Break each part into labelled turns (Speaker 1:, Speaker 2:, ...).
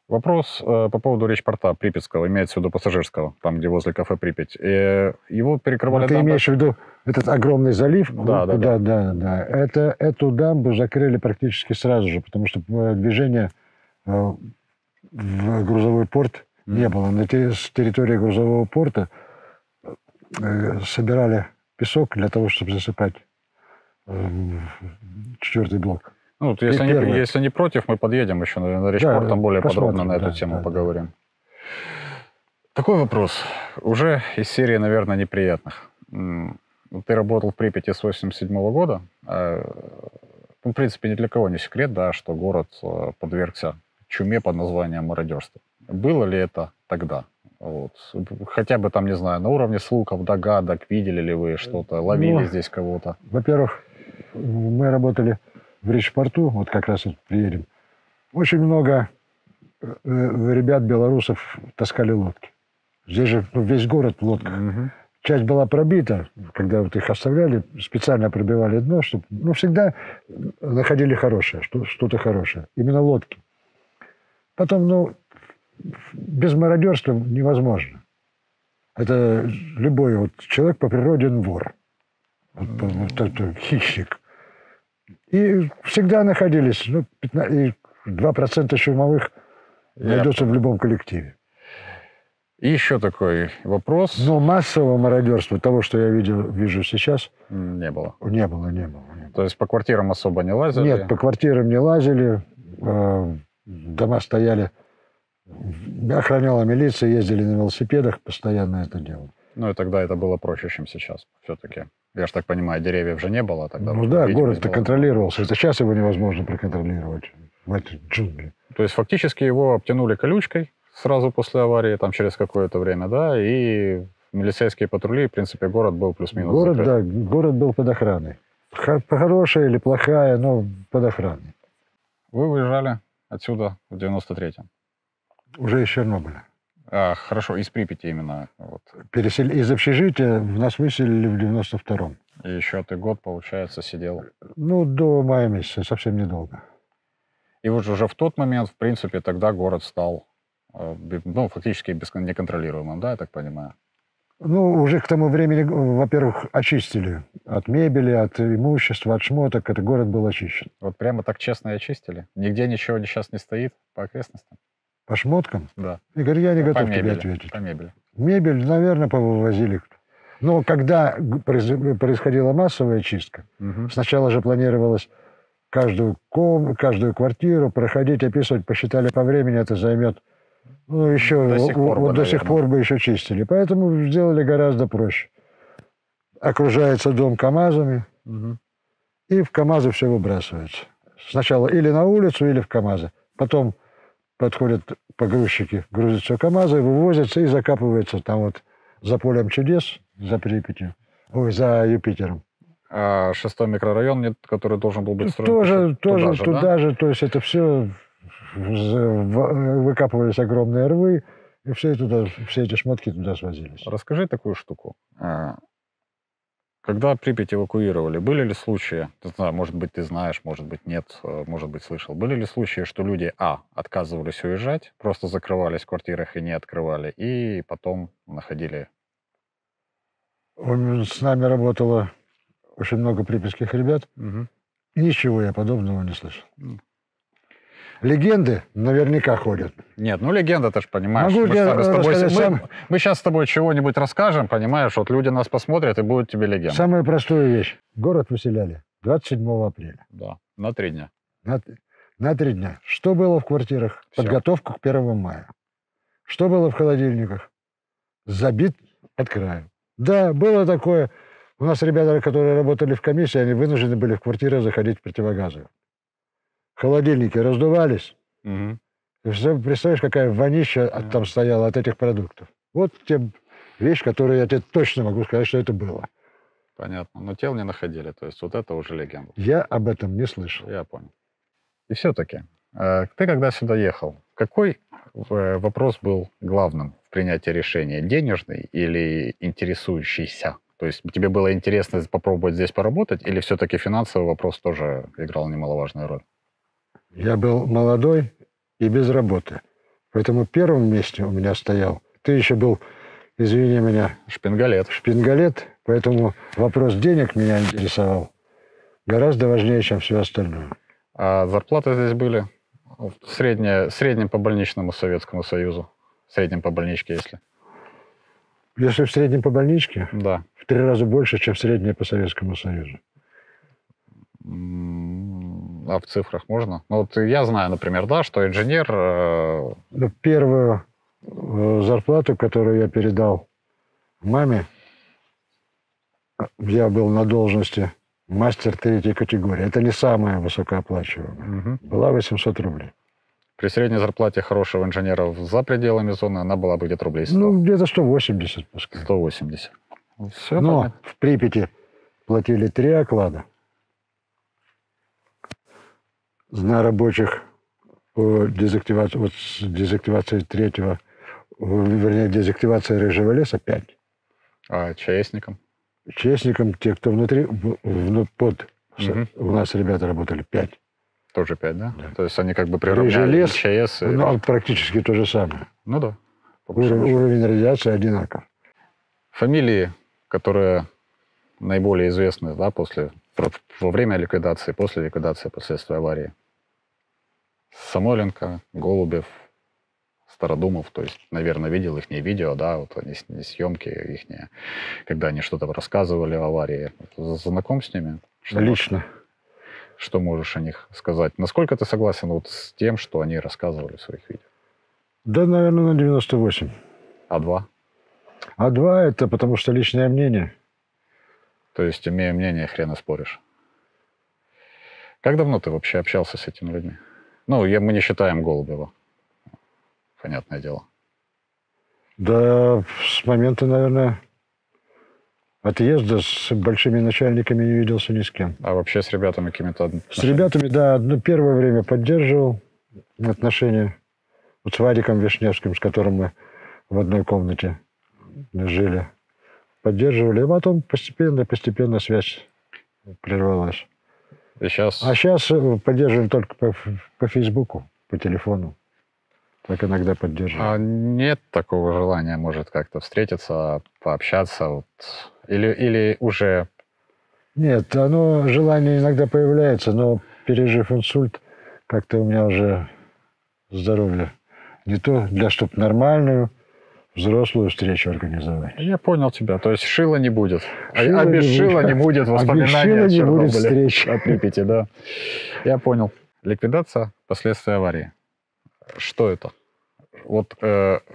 Speaker 1: Вопрос по поводу речпорта Припятского, имеется в виду пассажирского, там, где возле кафе «Припять». Его перекрывали
Speaker 2: Ты
Speaker 1: дамбы.
Speaker 2: имеешь в виду этот огромный залив?
Speaker 1: Да.
Speaker 2: Да. Эту дамбу закрыли практически сразу же, потому что движения в грузовой порт не было. С территории грузового порта собирали песок для того, чтобы засыпать четвертый блок.
Speaker 1: Ну, вот если не против, мы подъедем еще на речпорт, там более подробно на эту тему поговорим. Такой вопрос, уже из серии, наверное, неприятных. Ты работал в Припяти с 1987 года. В принципе, ни для кого не секрет, да, что город подвергся чуме под названием мародерство. Было ли это тогда? Вот. Хотя бы там, не знаю, на уровне слухов, догадок, видели ли вы что-то, ловили здесь кого-то?
Speaker 2: Во-первых, мы работали в речпорту, вот как раз приедем. Очень много ребят, белорусов, таскали лодки. Здесь же весь город в лодках. Часть была пробита, когда вот их оставляли, специально пробивали дно, чтобы, всегда находили хорошее, что-то хорошее. Именно лодки. Потом, без мародерства невозможно. Это любой человек по природе вор. Хищник. И всегда находились, 2% шумовых найдется в любом коллективе.
Speaker 1: И еще такой вопрос.
Speaker 2: Но массового мародерства, того, что я вижу сейчас,
Speaker 1: не было.
Speaker 2: Не было.
Speaker 1: То есть по квартирам особо не лазили?
Speaker 2: Нет, по квартирам не лазили. Дома стояли. Охраняла милиция, ездили на велосипедах, постоянно это делали.
Speaker 1: Ну и тогда это было проще, чем сейчас, все-таки. Я же так понимаю, деревьев же не было тогда.
Speaker 2: Город-то контролировался. Это сейчас его невозможно проконтролировать в этой джунгли.
Speaker 1: То есть фактически его обтянули колючкой сразу после аварии, там через какое-то время, да, и милицейские патрули, в принципе, город был плюс-минус закрыт.
Speaker 2: Да, город был под охраной. Хорошая или плохая, но под охраной.
Speaker 1: Вы выезжали отсюда в 93-м?
Speaker 2: Уже из Чернобыля.
Speaker 1: Хорошо, из Припяти именно. Вот.
Speaker 2: Из общежития нас выселили в 92-м.
Speaker 1: И еще ты год, получается, сидел?
Speaker 2: До мая месяца, совсем недолго.
Speaker 1: И вот уже в тот момент, в принципе, тогда город стал, фактически неконтролируемым, да, я так понимаю?
Speaker 2: Уже к тому времени, во-первых, очистили от мебели, от имущества, от шмоток. Этот город был очищен.
Speaker 1: Вот прямо так честно и очистили? Нигде ничего сейчас не стоит по окрестностям?
Speaker 2: По шмоткам?
Speaker 1: Да.
Speaker 2: Игорь, я не готов тебе ответить.
Speaker 1: По мебели.
Speaker 2: Мебель, наверное, повывозили. Но когда происходила массовая чистка, сначала же планировалось каждую квартиру проходить, описывать, посчитали по времени, это займет. Еще до сих пор бы еще чистили. Поэтому сделали гораздо проще. Окружается дом КАМАЗами, и в КАМАЗы все выбрасывается. Сначала или на улицу, или в КАМАЗы. Потом подходят погрузчики, грузят все КАМАЗы, вывозятся и закапывается там вот за полем чудес, за Припятью, за Юпитером.
Speaker 1: А 6-й микрорайон, который должен был быть
Speaker 2: строен? Тоже туда же. То есть это все выкапывались огромные рвы, и все эти шмотки туда свозились.
Speaker 1: Расскажи такую штуку. Когда Припять эвакуировали, были ли случаи, не знаю, может быть, ты знаешь, может быть, нет, может быть, слышал, были ли случаи, что люди, отказывались уезжать, просто закрывались в квартирах и не открывали, и потом находили?
Speaker 2: С нами работало очень много припятских ребят. Ничего я подобного не слышал. Легенды наверняка ходят.
Speaker 1: Нет, легенда, ты же понимаешь. Мы сейчас с тобой чего-нибудь расскажем, понимаешь, вот люди нас посмотрят, и будет тебе легенда.
Speaker 2: Самая простая вещь. Город выселяли 27 апреля.
Speaker 1: Да, на 3 дня.
Speaker 2: На 3 дня. Что было в квартирах? Все. Подготовка к 1 мая. Что было в холодильниках? Забит от краю. Да, было такое. У нас ребята, которые работали в комиссии, они вынуждены были в квартиры заходить в противогазы. Холодильники раздувались. Представляешь, какая вонища там стояла от этих продуктов. Вот те вещь, которую я тебе точно могу сказать, что это было.
Speaker 1: Понятно. Но тел не находили. То есть вот это уже легенда.
Speaker 2: Я об этом не слышал.
Speaker 1: Я понял. И все-таки, ты когда сюда ехал, какой вопрос был главным в принятии решения? Денежный или интересующийся? То есть тебе было интересно попробовать здесь поработать, или все-таки финансовый вопрос тоже играл немаловажную роль?
Speaker 2: Я был молодой и без работы. Поэтому в первом месте у меня стоял. Ты еще был, извини меня...
Speaker 1: Шпингалет.
Speaker 2: Шпингалет. Поэтому вопрос денег меня интересовал гораздо важнее, чем все остальное.
Speaker 1: А зарплаты здесь были? Среднем по больничному Советскому Союзу. В среднем по больничке, если.
Speaker 2: Если в среднем по больничке?
Speaker 1: Да.
Speaker 2: В 3 раза больше, чем в среднем по Советскому Союзу.
Speaker 1: А в цифрах можно? Ну, вот я знаю, например, да, что инженер...
Speaker 2: Первую зарплату, которую я передал маме, я был на должности мастер 3-й категории. Это не самая высокооплачиваемая. Была 800 рублей.
Speaker 1: При средней зарплате хорошего инженера за пределами зоны она была бы где-то рублей 100.
Speaker 2: Ну, где-то 180 пускай.
Speaker 1: 180. Все.
Speaker 2: Но
Speaker 1: понятно.
Speaker 2: в Припяти платили 3 оклада. На рабочих по дезактивации, вот с дезактивацией 3-го, вернее, дезактивация рыжего леса 5.
Speaker 1: А ЧСникам?
Speaker 2: Честникам, те, кто внутри, у нас ребята работали 5.
Speaker 1: Тоже 5, да?
Speaker 2: Да.
Speaker 1: То есть они как бы
Speaker 2: Рыжий
Speaker 1: приравняли
Speaker 2: лес,
Speaker 1: ЧС.
Speaker 2: ну, практически то же самое.
Speaker 1: Ну да.
Speaker 2: Уровень радиации одинаков.
Speaker 1: Фамилии, которые наиболее известны, да, во время ликвидации, после ликвидации, последствий аварии. Самойленко, Голубев, Стародумов, то есть, наверное, видел их видео, да, вот они съемки их, когда они что-то рассказывали о аварии. Знаком с ними?
Speaker 2: Лично.
Speaker 1: Что можешь о них сказать? Насколько ты согласен вот с тем, что они рассказывали в своих видео?
Speaker 2: Да, наверное, на 98.
Speaker 1: А 2?
Speaker 2: А 2 это потому что личное мнение.
Speaker 1: То есть, имея мнение, хрен и споришь. Как давно ты вообще общался с этими людьми? Ну, мы не считаем Голубева. Понятное дело.
Speaker 2: Да, с момента, наверное, отъезда с большими начальниками не виделся ни с кем.
Speaker 1: А вообще с ребятами какими-то...
Speaker 2: С ребятами, да, первое время поддерживал отношения. Вот с Вадиком Вишневским, с которым мы в одной комнате жили. Поддерживали, а потом постепенно связь прервалась.
Speaker 1: И сейчас...
Speaker 2: А сейчас поддерживаем только по Фейсбуку, по телефону. Так иногда поддерживаем.
Speaker 1: А нет такого желания, может, как-то встретиться, пообщаться? Вот. Или уже...
Speaker 2: Нет, желание иногда появляется, но пережив инсульт, как-то у меня уже здоровье не то, чтобы нормальную взрослую встречу организовать.
Speaker 1: Я понял тебя. То есть шила не будет.
Speaker 2: Шила
Speaker 1: без шила не будет воспоминаний о Чернобыле, о Припяти, да. Я понял. Ликвидация последствий аварии. Что это? Вот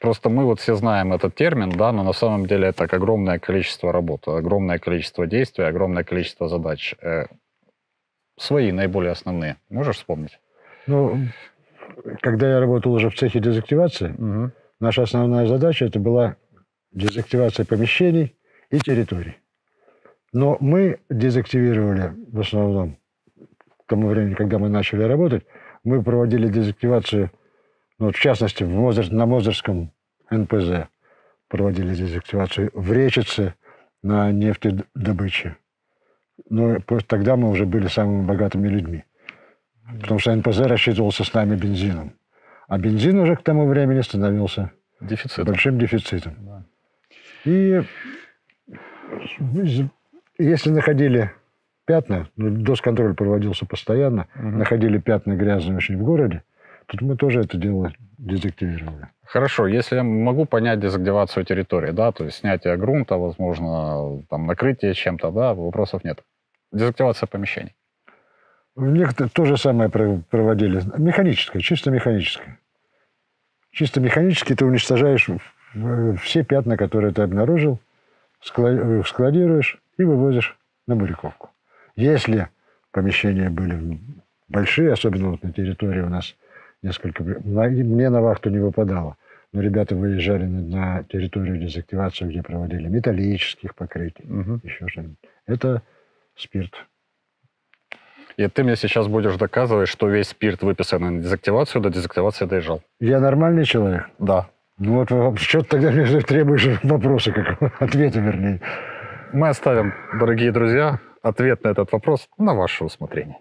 Speaker 1: просто мы вот все знаем этот термин, да, но на самом деле это огромное количество работы, огромное количество действий, огромное количество задач. Свои наиболее основные. Можешь вспомнить?
Speaker 2: Ну, когда я работал уже в цехе дезактивации, наша основная задача это была дезактивация помещений и территорий. Но мы дезактивировали в основном к тому времени, когда мы начали работать, мы проводили дезактивацию, ну, в частности, на Мозырском НПЗ проводили дезактивацию, в Речице на нефтедобыче. Но тогда мы уже были самыми богатыми людьми. Потому что НПЗ рассчитывался с нами бензином. А бензин уже к тому времени становился большим дефицитом. Да. И если находили пятна, досконтроль проводился постоянно, находили пятна грязные очень в городе, тут мы тоже это дело дезактивировали.
Speaker 1: Хорошо, если я могу понять дезактивацию территории, да, то есть снятие грунта, возможно, там, накрытие чем-то, да, вопросов нет. Дезактивация помещений.
Speaker 2: Некоторые то же самое проводили. Механическое, чисто механическое. Чисто механически ты уничтожаешь все пятна, которые ты обнаружил, складируешь и вывозишь на Буряковку. Если помещения были большие, особенно вот на территории у нас несколько... Мне на вахту не выпадало, но ребята выезжали на территорию дезактивацию, где проводили металлических покрытий, еще что-нибудь. Это спирт.
Speaker 1: И ты мне сейчас будешь доказывать, что весь спирт, выписанный на дезактивацию, до дезактивации доезжал.
Speaker 2: Я нормальный человек?
Speaker 1: Да.
Speaker 2: Ну вот что ты тогда мне требуешь вопроса, ответа вернее.
Speaker 1: Мы оставим, дорогие друзья, ответ на этот вопрос на ваше усмотрение.